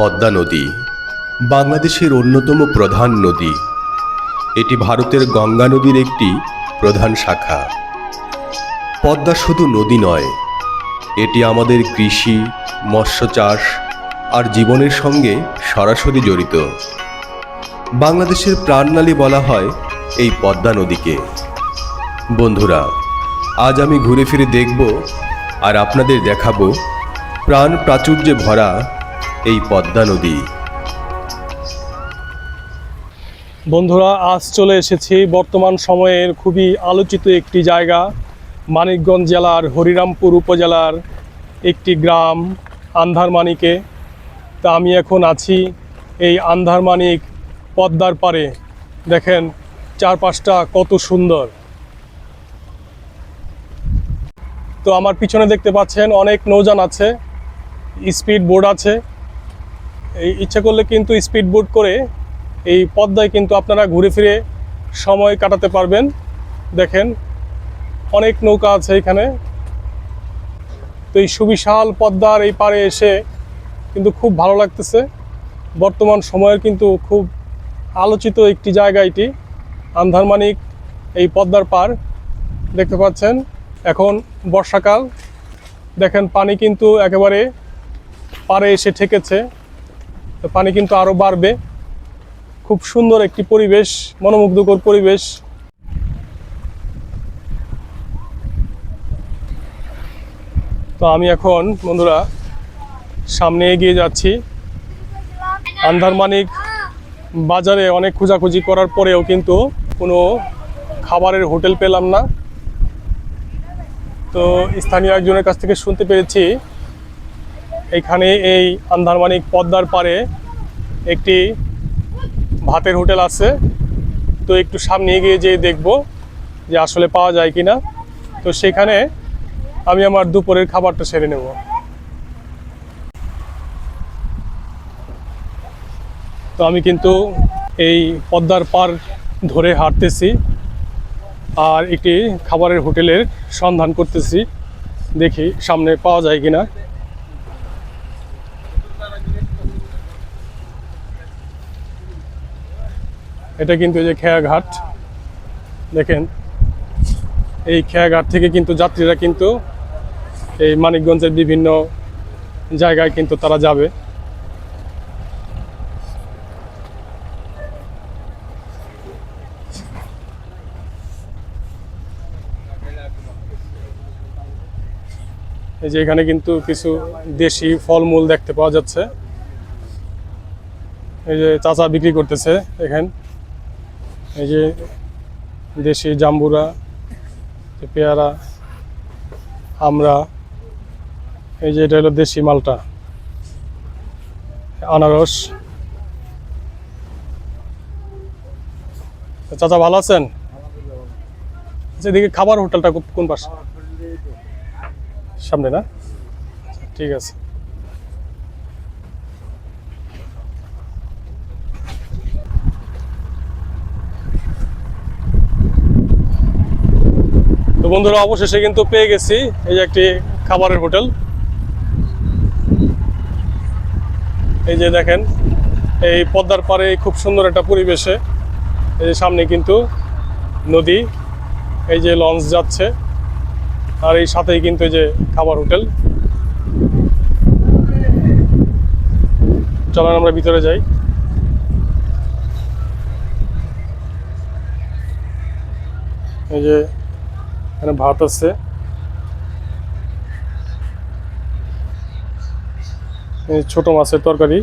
পদ্মা নদী বাংলাদেশের অন্যতম প্রধান নদী। এটি ভারতের গঙ্গা নদীর একটি প্রধান শাখা। পদ্মা শুধু নদী নয়, এটি আমাদের কৃষি, মৎস্য চাষ আর জীবনের সঙ্গে সরাসরি জড়িত। বাংলাদেশের প্রাণনালী বলা হয় এই পদ্মা নদীকে। বন্ধুরা, আজ আমি ঘুরে ফিরে দেখব আর আপনাদের দেখাবো প্রাণ প্রাচুর্যে ভরা এই পদ্মা নদী। বন্ধুরা, আজ চলে এসেছি বর্তমান সময়ের খুবই আলোচিত একটি জায়গা, মানিকগঞ্জ জেলার হরিরামপুর উপজেলার একটি গ্রাম আন্ধারমানিকে। তা আমি এখন আছি এই আন্ধারমানিক পদ্মার পাড়ে। দেখেন চারপাশটা কত সুন্দর। তো আমার পিছনে দেখতে পাচ্ছেন অনেক নৌযান আছে, স্পিড বোট আছে। এই ইচ্ছা করলে কিন্তু স্পিড বোট করে এই পদ্মায় কিন্তু আপনারা ঘুরে ফিরে সময় কাটাতে পারবেন। দেখেন অনেক নৌকা আছে এখানে। তো এই সুবিশাল পদ্মার এই পাড়ে এসে কিন্তু খুব ভালো লাগতেছে। বর্তমান সময়ের কিন্তু খুব আলোচিত একটি জায়গা এটি, আন্ধারমানিক এই পদ্মার পাড়। দেখতে পাচ্ছেন এখন বর্ষাকাল, দেখেন পানি কিন্তু একেবারে পাড়ে এসে ঠেকেছে। তো পানি কিন্তু আরও বাড়বে। খুব সুন্দর একটি পরিবেশ, মনোমুগ্ধকর পরিবেশ। তো আমি এখন বন্ধুরা সামনে এগিয়ে যাচ্ছি। আন্ধারমানিক বাজারে অনেক খোঁজাখুঁজি করার পরেও কিন্তু কোনো খাবারের হোটেল পেলাম না। তো স্থানীয় একজনের কাছ থেকে শুনতে পেরেছি এখানে এই আন্ধারমানিক পদ্মার পাড়ে একটি ভাতের হোটেল আছে। তো একটু সামনে এগিয়ে যেয়ে দেখব যে আসলে পাওয়া যায় কিনা। তো সেখানে আমি আমার দুপুরের খাবারটা সেরে নেব। তো আমি কিন্তু এই পদ্মার পাড় ধরে হাঁটতেছি আর একটি খাবারের হোটেলের সন্ধান করতেছি, দেখি সামনে পাওয়া যায় কিনা। এটা কিন্তু এই যে খেয়াঘাট, দেখেন এই খেয়াঘাট থেকে কিন্তু যাত্রীরা কিন্তু এই মানিকগঞ্জের বিভিন্ন জায়গায় কিন্তু তারা যাবে। এই যে এখানে কিন্তু কিছু দেশি ফলমূল দেখতে পাওয়া যাচ্ছে। এই যে চাচা বিক্রি করতেছে এখানে, এই যে দেশি জাম্বুরা, পেয়ারা, আমরা, এই যে এটা হলো দেশি মালটা, আনারস। চাচা ভালো আছেন? আচ্ছা, এদিকে খাবার হোটেলটা কোন পাশে? সামনে না? ঠিক আছে। তো বন্ধুরা, অবশেষে কিন্তু পেয়ে গেছি এই যে একটি খাবারের হোটেল। এই যে দেখেন এই পদ্মার পাড়ে খুব সুন্দর একটা পরিবেশে, এই যে সামনে কিন্তু নদী, এই যে লঞ্চ যাচ্ছে আর এই সাথেই কিন্তু এই যে খাবার হোটেল। চলেন আমরা ভিতরে যাই। এই যে এখানে ভাত আছে, ছোট মাছের তরকারি।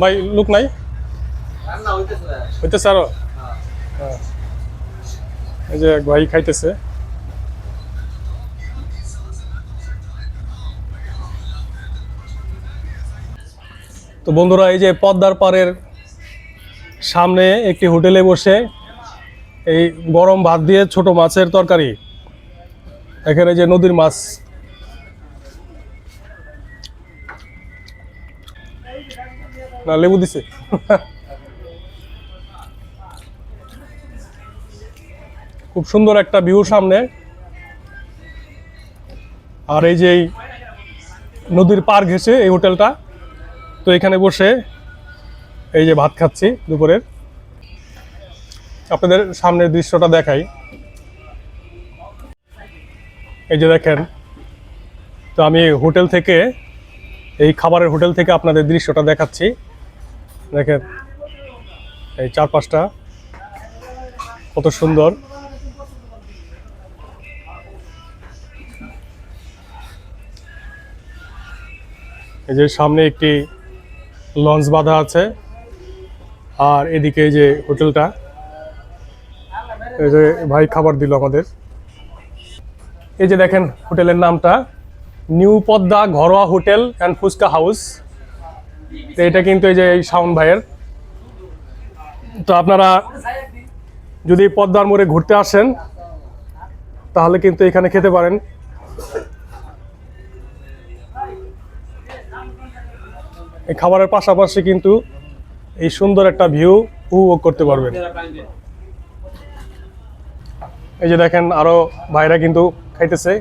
ভাই লোক নাই? হইতেছে আরো? হ্যাঁ, এই যে এক ভাই খাইতেছে। তো বন্ধুরা, এই যে পদ্মার পাড়ের সামনে একটি হোটেলে বসে এই গরম ভাত দিয়ে ছোট মাছের তরকারি, এখানে যে নদীর মাছ, না লেবু দিছে। খুব সুন্দর একটা ভিউ সামনে। আর এই যে এই নদীর পার ঘেঁষে এই হোটেলটা, তো এখানে বসে এই যে ভাত খাচ্ছি দুপুরের। আপনাদের সামনের দৃশ্যটা দেখাই। এই যে দেখেন, তো আমি হোটেল থেকে, এই খাবারের হোটেল থেকে আপনাদের দৃশ্যটা দেখাচ্ছি। দেখেন এই চারপাশটা কত সুন্দর। এই যে সামনে একটি লঞ্চ বাঁধা আছে, আর এদিকে এই যে হোটেলটা, এই যে ভাই খাবার দিল আমাদের। এই যে দেখেন হোটেলের নামটা নিউ পদ্মা ঘরোয়া হোটেল অ্যান্ড ফুচকা হাউস। তো এটা কিন্তু এই যে এই শাওন ভাইয়ের। তো আপনারা যদি পদ্মার মোড়ে ঘুরতে আসেন তাহলে কিন্তু এখানে খেতে পারেন। এই খাবারের পাশাপাশি কিন্তু এই সুন্দর একটা ভিউ উপভোগ করতে পারবেন। এই যে দেখেন আরো ভাইরা কিন্তু খাইতেছে।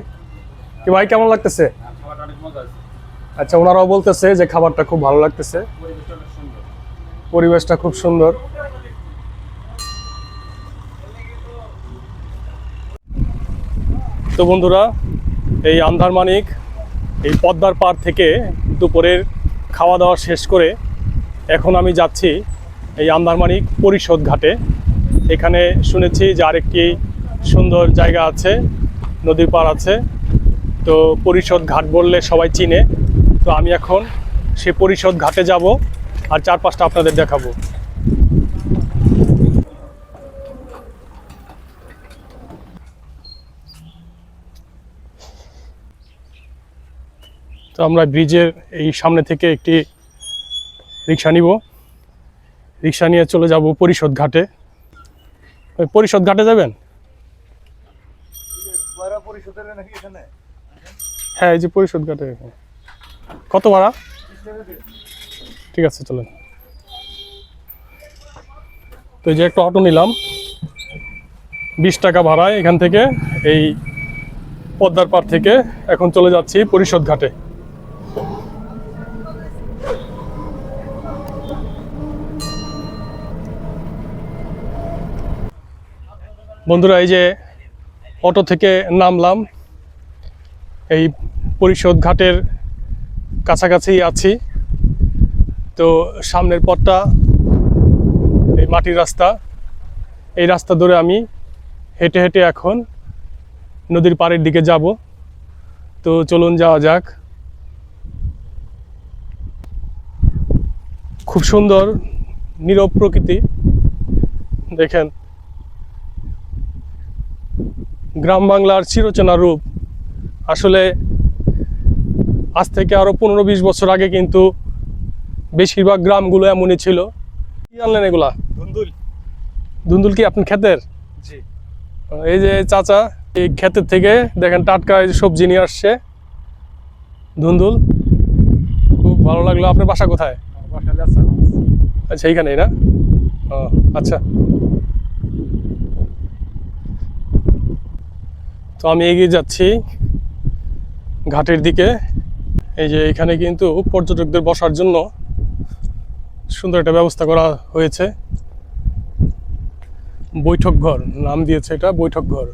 কি ভাই কেমন লাগতেছে? আচ্ছা, ওনারাও বলতেছে যে খাবারটা খুব ভালো লাগতেছে, পরিবেশটা খুব সুন্দর। তো বন্ধুরা, এই আন্দারমানিক এই পদ্মার পাড় থেকে দুপুরের খাওয়া দাওয়া শেষ করে এখন আমি যাচ্ছি এই আন্দারমানিক পরিষদ ঘাটে। এখানে শুনেছি যে আরেকটি সুন্দর জায়গা আছে, নদীর পাড় আছে, তো পরিষদ ঘাট বললে সবাই চিনে। তো আমি এখন সে পরিষদ ঘাটে যাব আর চারপাশটা আপনাদের দেখাবো। তো আমরা ব্রিজের এই সামনে থেকে একটি রিক্সা নিব, রিক্সা নিয়ে চলে যাব পরিষদ ঘাটে। ওই পরিষদ ঘাটে যাবেন? হ্যাঁ, এই যে পরিষদ ঘাটে। কত ভাড়া? ঠিক আছে, চলেন। তো এই যে একটা অটো নিলাম, 20 টাকা ভাড়া। এখান থেকে এই পদ্মার পাড় থেকে এখন চলে যাচ্ছি পরিষদ ঘাটে। বন্ধুরা, এই যে অটো থেকে নামলাম, এই পরিষদ ঘাটের কাছাকাছি আছি। তো সামনের পথটা এই মাটির রাস্তা, এই রাস্তা ধরে আমি হেঁটে হেঁটে এখন নদীর পাড়ের দিকে যাব। তো চলুন যাওয়া যাক। খুব সুন্দর নীরব প্রকৃতি, দেখেন গ্রাম বাংলার চিরচেনা রূপ। আসলে আজ থেকে আরো 15-20 বছর আগে কিন্তু বেশিরভাগ গ্রামগুলো এমনই ছিল। কি আনলেন এগুলা? ধুন্দুল। ধুন্দুল কি আপনি ক্ষেতের? জি। এই যে চাচা এই ক্ষেতের থেকে দেখেন টাটকা এই সবজি নিয়ে আসছে, ধুন্দুল। খুব ভালো লাগলো। আপনার বাসা কোথায়? আচ্ছা, এইখানেই না? ও আচ্ছা। তো আমি এগিয়ে যাচ্ছি ঘাটের দিকে। এই যে এখানে কিন্তু পর্যটকদের বসার জন্য সুন্দর একটা ব্যবস্থা করা হয়েছে, বৈঠক ঘর নাম দিয়েছে এটা, বৈঠক ঘর।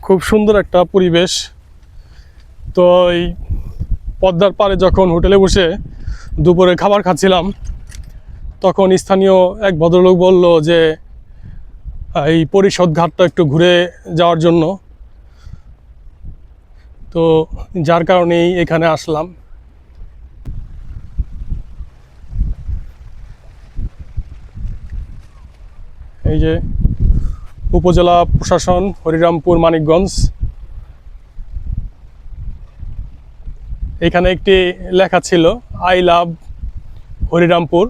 খুব সুন্দর একটা পরিবেশ। তো এই পদ্মার পাড়ে যখন হোটেলে বসে দুপুরে খাবার খাচ্ছিলাম, তখন স্থানীয় এক ভদ্রলোক বলল যে এই পরিষদ ঘাটটা একটু ঘুরে যাওয়ার জন্য। তো যার কারণেই এখানে আসলাম। এই যে উপজেলা প্রশাসন হরিরামপুর মানিকগঞ্জ, এখানে একটি লেখা ছিল আই লাভ হরিরামপুর।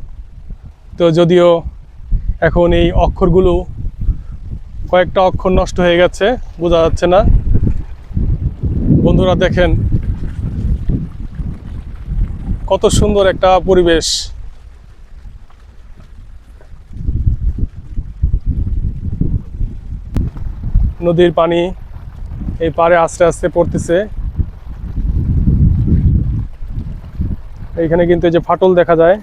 তো যদিও এখন এই অক্ষরগুলো, কয়েকটা অক্ষর নষ্ট হয়ে গেছে, বোঝা যাচ্ছে না। বন্ধুরা দেখেন কত সুন্দর একটা পরিবেশ। নদীর পানি এই পাড়ে আস্তে আস্তে পড়তেছে। এইখানে কিন্তু এই যে ফাটল দেখা যায়।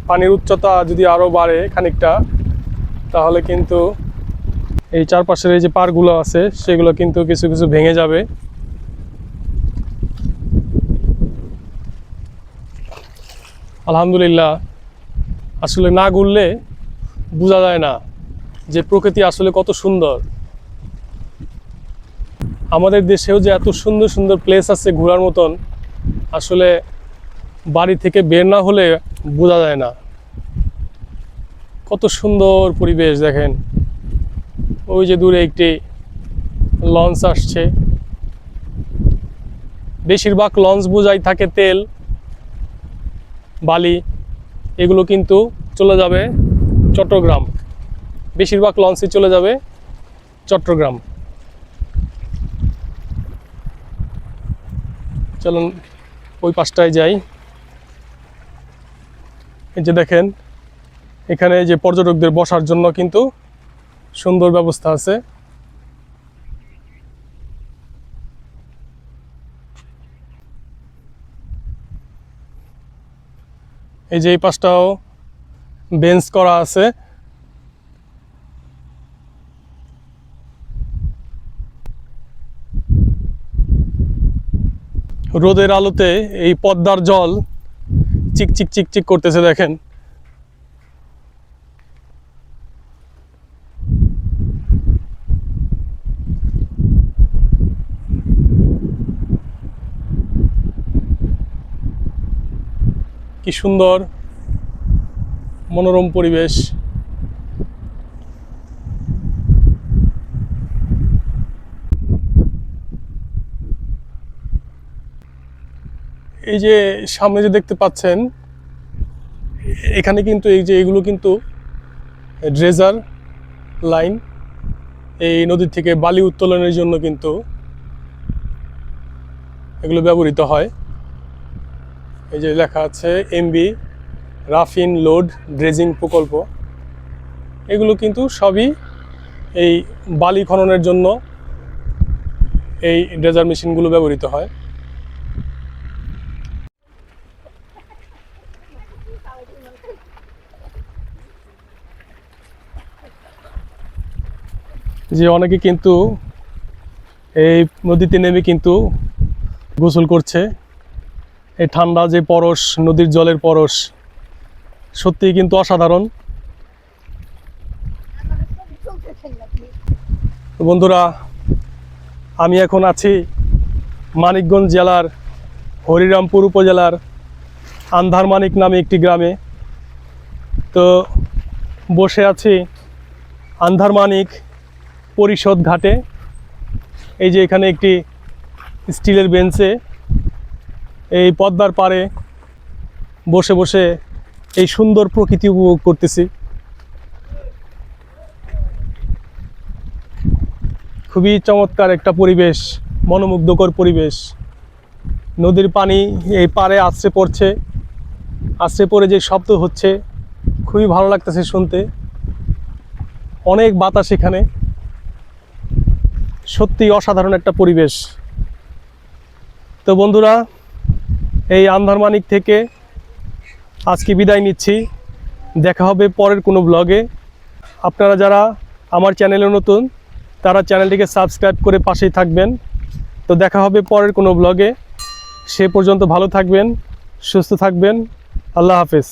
পানির উচ্চতা যদি আরও বাড়ে খানিকটা, তাহলে কিন্তু এই চারপাশের এই যে পাড়গুলো আছে সেগুলো কিন্তু কিছু কিছু ভেঙে যাবে। আলহামদুলিল্লাহ, আসলে না ঘুরলে বোঝা যায় না যে প্রকৃতি আসলে কত সুন্দর। আমাদের দেশেও যে এত সুন্দর সুন্দর প্লেস আছে ঘোরার মতন, আসলে বাড়ি থেকে বের না হলে বোঝা যায় না। কত সুন্দর পরিবেশ দেখেন। ওই যে দূরে একটি লঞ্চ আসছে। বেশিরভাগ লঞ্চ বোঝাই থাকে তেল, বালি, এগুলো কিন্তু চলে যাবে চট্টগ্রাম। বেশিরভাগ লঞ্চই চলে যাবে চট্টগ্রাম। চলুন ওই পাশটায় যাই। এই যে দেখেন, এখানে যে পর্যটকদের বসার জন্য কিন্তু সুন্দর ব্যবস্থা আছে। এই যে এই পাশটাও বেঞ্চ করা আছে। রোদের আলোতে এই পদ্মার জল চিকচিক চিকচিক করতেছে দেখেন। কি সুন্দর মনোরম পরিবেশ। এই যে সামনে যে দেখতে পাচ্ছেন, এখানে কিন্তু এই যে এগুলো কিন্তু ড্রেজার লাইন। এই নদী থেকে বালি উত্তোলনের জন্য কিন্তু এগুলো ব্যবহৃত হয়। এই যে লেখা আছে এমবি রাফিন লোড ড্রেজিং প্রকল্প। এগুলো কিন্তু সবই এই বালি খননের জন্য এই ড্রেজার মেশিনগুলো ব্যবহৃত হয়। যে অনেকে কিন্তু এই নদীতে নেমে কিন্তু গোসল করছে। এই ঠান্ডা যে পরশ, নদীর জলের পরশ, সত্যিই কিন্তু অসাধারণ। বন্ধুরা, আমি এখন আছি মানিকগঞ্জ জেলার হরিরামপুর উপজেলার আন্ধারমানিক নামে একটি গ্রামে। তো বসে আছি আন্ধারমানিক পরিষদ ঘাটে। এই যে এখানে একটি স্টিলের বেঞ্চে এই পদ্মার পাড়ে বসে বসে এই সুন্দর প্রকৃতি উপভোগ করতেছি। খুবই চমৎকার একটা পরিবেশ, মনোমুগ্ধকর পরিবেশ। নদীর পানি এই পাড়ে আছড়ে পড়ছে, আছড়ে পড়ে যে শব্দ হচ্ছে খুবই ভালো লাগতেছে শুনতে। অনেক বাতাস এখানে, সত্যি অসাধারণ একটা পরিবেশ। তো বন্ধুরা, এই আন্ধারমানিক থেকে আজকে বিদায় নিচ্ছি। দেখা হবে পরের কোনো ব্লগে। আপনারা যারা আমার চ্যানেলে নতুন, তারা চ্যানেলটিকে সাবস্ক্রাইব করে পাশেই থাকবেন। তো দেখা হবে পরের কোনো ব্লগে। সে পর্যন্ত ভালো থাকবেন, সুস্থ থাকবেন। আল্লাহ হাফেজ।